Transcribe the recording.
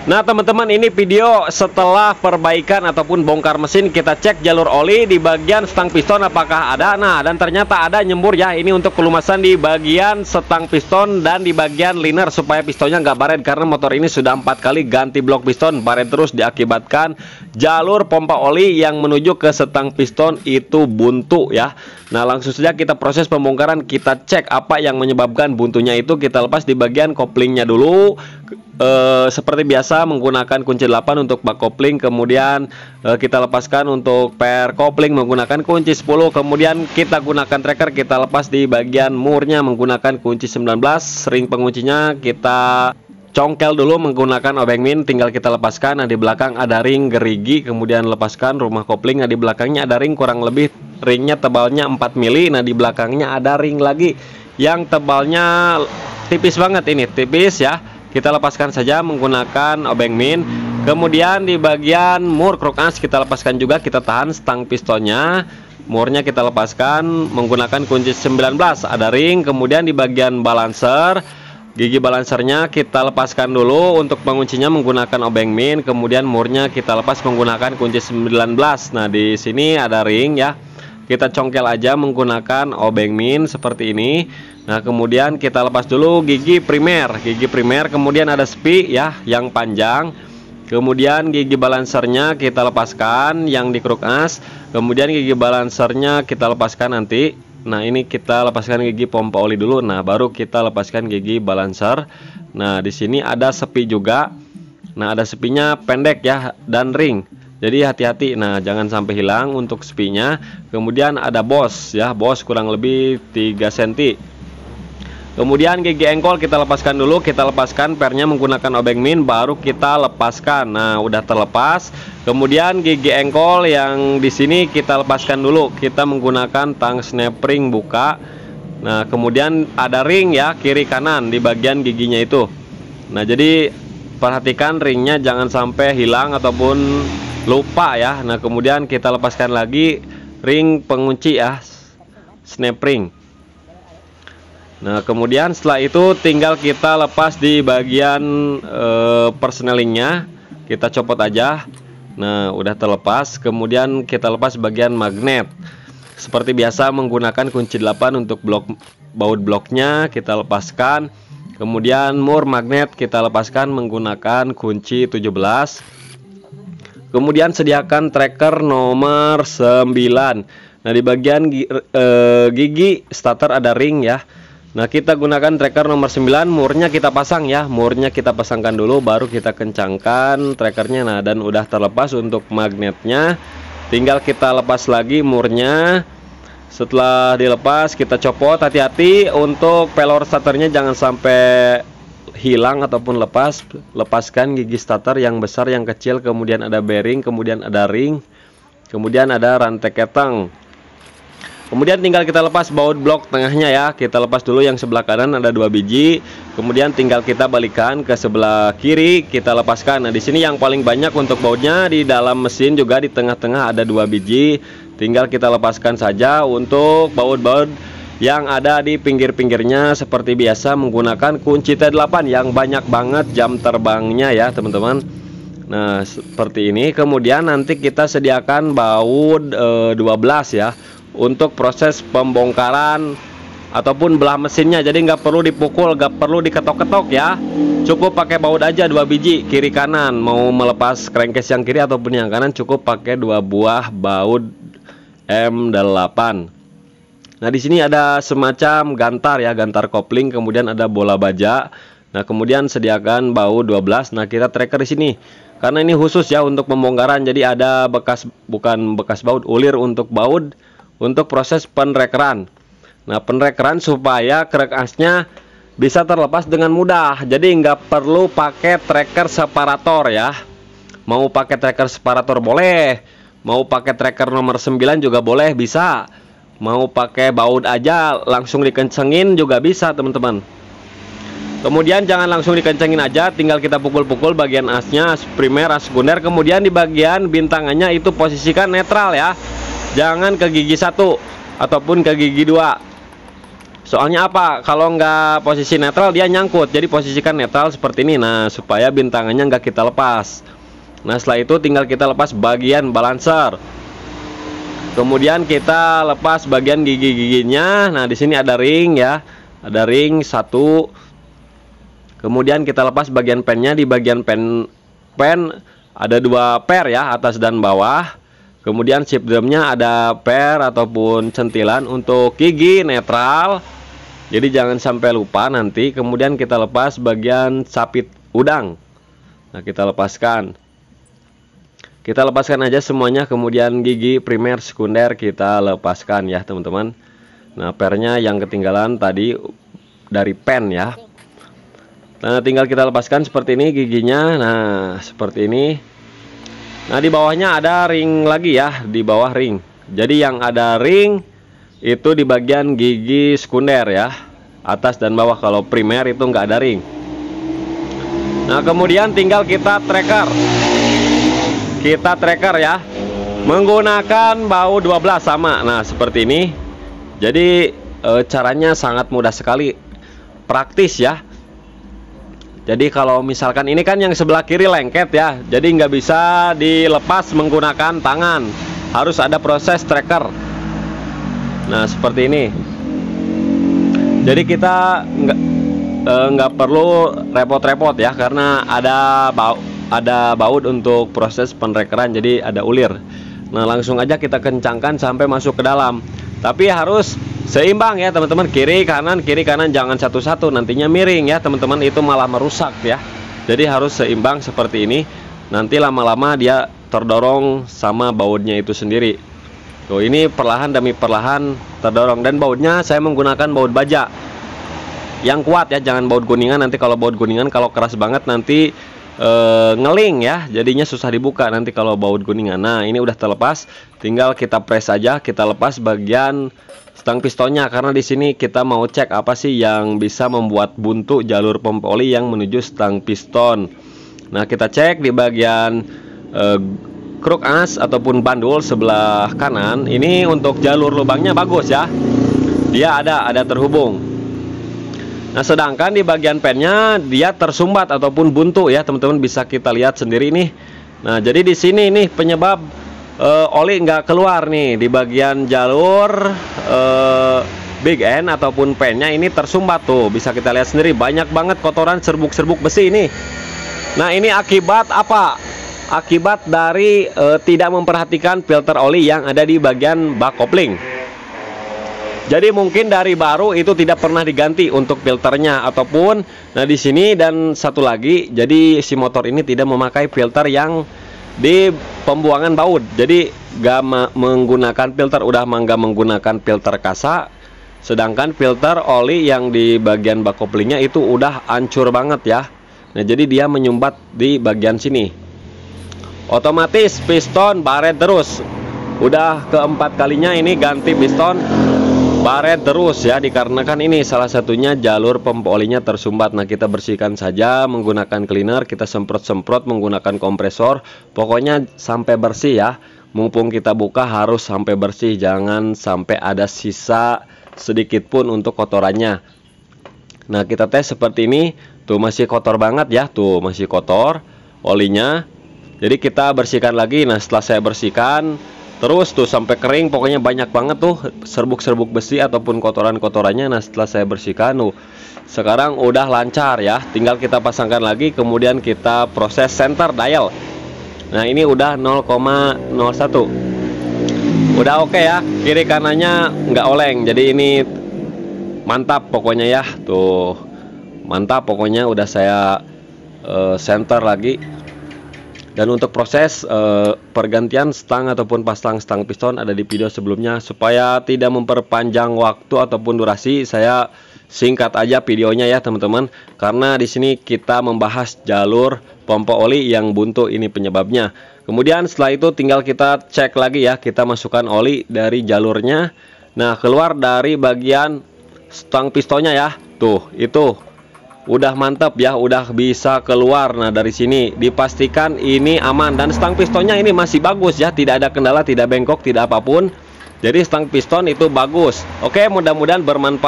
Nah teman-teman, ini video setelah perbaikan ataupun bongkar mesin. Kita cek jalur oli di bagian stang piston apakah ada. Nah, dan ternyata ada nyembur ya. Ini untuk pelumasan di bagian stang piston dan di bagian liner supaya pistonnya nggak baret. Karena motor ini sudah 4 kali ganti blok piston, baret terus diakibatkan jalur pompa oli yang menuju ke stang piston itu buntu ya. Nah, langsung saja kita proses pembongkaran. Kita cek apa yang menyebabkan buntunya itu. Kita lepas di bagian koplingnya dulu. Seperti biasa menggunakan kunci 8 untuk bak kopling, kemudian kita lepaskan untuk per kopling menggunakan kunci 10, kemudian kita gunakan tracker, kita lepas di bagian murnya menggunakan kunci 19, ring penguncinya kita congkel dulu menggunakan obeng min, tinggal kita lepaskan. Nah, di belakang ada ring gerigi, kemudian lepaskan rumah kopling. Nah, di belakangnya ada ring kurang lebih ringnya tebalnya 4 mili. Nah, di belakangnya ada ring lagi yang tebalnya tipis banget, ini tipis ya. Kita lepaskan saja menggunakan obeng min. Kemudian di bagian mur kruk as kita lepaskan juga, kita tahan stang pistonnya. Murnya kita lepaskan menggunakan kunci 19, ada ring. Kemudian di bagian balancer, gigi balancernya kita lepaskan dulu untuk penguncinya menggunakan obeng min. Kemudian murnya kita lepas menggunakan kunci 19. Nah, di sini ada ring ya. Kita congkel aja menggunakan obeng min seperti ini. Nah, kemudian kita lepas dulu gigi primer, kemudian ada spi ya yang panjang. Kemudian gigi balancernya kita lepaskan yang di kruk as. Kemudian gigi balancernya kita lepaskan nanti. Nah, ini kita lepaskan gigi pompa oli dulu. Nah, baru kita lepaskan gigi balancer. Nah, di sini ada sepi juga. Nah, ada sepinya pendek ya dan ring. Jadi hati-hati, nah jangan sampai hilang untuk spinya. Kemudian ada bos ya, bos kurang lebih 3 cm. Kemudian gigi engkol kita lepaskan dulu, kita lepaskan pernya menggunakan obeng min, baru kita lepaskan. Nah, udah terlepas. Kemudian gigi engkol yang di sini kita lepaskan dulu, kita menggunakan tang snap ring buka. Nah, kemudian ada ring ya kiri kanan di bagian giginya itu. Nah, jadi perhatikan ringnya jangan sampai hilang ataupun lupa ya. Nah, kemudian kita lepaskan lagi ring pengunci ya, snap ring. Nah, kemudian setelah itu tinggal kita lepas di bagian persnelingnya, kita copot aja. Nah, udah terlepas. Kemudian kita lepas bagian magnet seperti biasa menggunakan kunci 8 untuk baut bloknya kita lepaskan. Kemudian mur magnet kita lepaskan menggunakan kunci 17. Kemudian sediakan tracker nomor 9. Nah, di bagian gigi starter ada ring ya. Nah, kita gunakan tracker nomor 9, murnya kita pasang ya. Murnya kita pasangkan dulu baru kita kencangkan trackernya. Nah, dan udah terlepas untuk magnetnya. Tinggal kita lepas lagi murnya. Setelah dilepas kita copot, hati-hati untuk pelor starternya jangan sampai hilang ataupun lepas. Lepaskan gigi starter yang besar yang kecil, kemudian ada bearing, kemudian ada ring, kemudian ada rantai keteng. Kemudian tinggal kita lepas baut blok tengahnya ya. Kita lepas dulu yang sebelah kanan ada 2 biji. Kemudian tinggal kita balikan ke sebelah kiri, kita lepaskan. Nah, di sini yang paling banyak untuk bautnya di dalam mesin juga di tengah-tengah ada 2 biji. Tinggal kita lepaskan saja untuk baut-baut yang ada di pinggir-pinggirnya seperti biasa menggunakan kunci T8 yang banyak banget jam terbangnya ya, teman-teman. Nah, seperti ini. Kemudian nanti kita sediakan baut 12 ya untuk proses pembongkaran ataupun belah mesinnya. Jadi nggak perlu dipukul, nggak perlu diketok-ketok ya. Cukup pakai baut aja 2 biji kiri kanan. Mau melepas crankcase yang kiri ataupun yang kanan cukup pakai 2 buah baut M8. Nah, di sini ada semacam gantar ya, gantar kopling, kemudian ada bola baja. Nah, kemudian sediakan baut 12. Nah, kita tracker di sini. Karena ini khusus ya untuk pembongkaran. Jadi ada bekas, bukan bekas baut, ulir untuk baut untuk proses penrekeran. Nah, penrekeran supaya krek asnya bisa terlepas dengan mudah. Jadi nggak perlu pakai tracker separator ya. Mau pakai tracker separator boleh, mau pakai tracker nomor 9 juga boleh, bisa. Mau pakai baut aja langsung dikencengin juga bisa, teman-teman. Kemudian jangan langsung dikencengin aja, tinggal kita pukul-pukul bagian asnya, as primer, as sekunder. Kemudian di bagian bintangannya itu posisikan netral ya. Jangan ke gigi 1 ataupun ke gigi 2. Soalnya apa? Kalau nggak posisi netral dia nyangkut. Jadi posisikan netral seperti ini. Nah, supaya bintangannya nggak kita lepas. Nah, setelah itu tinggal kita lepas bagian balancer. Kemudian kita lepas bagian gigi-giginya. Nah, di sini ada ring ya. Ada ring satu. Kemudian kita lepas bagian pennya. Di bagian pen ada 2 per ya, atas dan bawah. Kemudian chip drumnya ada per ataupun centilan untuk gigi netral. Jadi jangan sampai lupa nanti. Kemudian kita lepas bagian sapit udang. Nah, kita lepaskan. Kita lepaskan aja semuanya. Kemudian gigi primer sekunder kita lepaskan ya teman-teman. Nah, pernya yang ketinggalan tadi dari pen ya. Nah, tinggal kita lepaskan seperti ini giginya. Nah, seperti ini. Nah, di bawahnya ada ring lagi ya, di bawah ring. Jadi yang ada ring itu di bagian gigi sekunder ya, atas dan bawah. Kalau primer itu nggak ada ring. Nah, kemudian tinggal kita tracker. Kita tracker ya, menggunakan baut 12 sama. Nah, seperti ini. Jadi caranya sangat mudah sekali, praktis ya. Jadi kalau misalkan ini kan yang sebelah kiri lengket ya, jadi nggak bisa dilepas menggunakan tangan, harus ada proses tracker. Nah, seperti ini. Jadi kita nggak perlu repot-repot ya, karena ada baut untuk proses penrekeran, jadi ada ulir. Nah, langsung aja kita kencangkan sampai masuk ke dalam. Tapi harus seimbang ya teman-teman, kiri kanan jangan satu-satu, nantinya miring ya teman-teman, itu malah merusak ya. Jadi harus seimbang seperti ini, nanti lama-lama dia terdorong sama bautnya itu sendiri. Tuh, ini perlahan demi perlahan terdorong, dan bautnya saya menggunakan baut baja yang kuat ya, jangan baut kuningan. Nanti kalau baut kuningan kalau keras banget nanti ngeling ya, jadinya susah dibuka nanti kalau baut kuningan. Nah, ini udah terlepas, tinggal kita press aja, kita lepas bagian stang pistonnya, karena di sini kita mau cek apa sih yang bisa membuat buntu jalur pompa oli yang menuju stang piston. Nah, kita cek di bagian kruk as ataupun bandul sebelah kanan. Ini untuk jalur lubangnya bagus ya, dia ada terhubung. Nah, sedangkan di bagian pennya dia tersumbat ataupun buntu ya teman-teman, bisa kita lihat sendiri nih. Nah, jadi di sini nih penyebab oli nggak keluar nih, di bagian jalur big end ataupun pennya ini tersumbat tuh, bisa kita lihat sendiri, banyak banget kotoran serbuk-serbuk besi ini. Nah, ini akibat apa? Akibat dari tidak memperhatikan filter oli yang ada di bagian bak kopling. Jadi mungkin dari baru itu tidak pernah diganti untuk filternya ataupun, nah di sini dan satu lagi, jadi si motor ini tidak memakai filter yang di pembuangan baut. Jadi gak menggunakan filter, udah nggak menggunakan filter kasa. Sedangkan filter oli yang di bagian bak koplingnya itu udah hancur banget ya. Nah, jadi dia menyumbat di bagian sini. Otomatis piston baret terus. Udah keempat kalinya ini ganti piston baret terus ya, dikarenakan ini salah satunya jalur pompa olinya tersumbat. Nah, kita bersihkan saja menggunakan cleaner, kita semprot-semprot menggunakan kompresor, pokoknya sampai bersih ya. Mumpung kita buka harus sampai bersih, jangan sampai ada sisa sedikit pun untuk kotorannya. Nah, kita tes seperti ini, tuh masih kotor banget ya, tuh masih kotor olinya. Jadi kita bersihkan lagi. Nah, setelah saya bersihkan terus tuh sampai kering, pokoknya banyak banget tuh serbuk-serbuk besi ataupun kotoran-kotorannya. Nah, setelah saya bersihkan tuh sekarang udah lancar ya, tinggal kita pasangkan lagi, kemudian kita proses center dial. Nah, ini udah 0,01, udah oke ya, kiri kanannya nggak oleng, jadi ini mantap pokoknya ya, tuh mantap pokoknya, udah saya center lagi. Dan untuk proses pergantian stang ataupun pasang stang piston ada di video sebelumnya. Supaya tidak memperpanjang waktu ataupun durasi, saya singkat aja videonya ya teman-teman. Karena di sini kita membahas jalur pompa oli yang buntu, ini penyebabnya. Kemudian setelah itu tinggal kita cek lagi ya, kita masukkan oli dari jalurnya. Nah, keluar dari bagian stang pistonnya ya. Tuh, itu udah mantap ya, udah bisa keluar. Nah, dari sini dipastikan ini aman, dan stang pistonnya ini masih bagus ya, tidak ada kendala, tidak bengkok, tidak apapun. Jadi stang piston itu bagus. Oke, mudah-mudahan bermanfaat.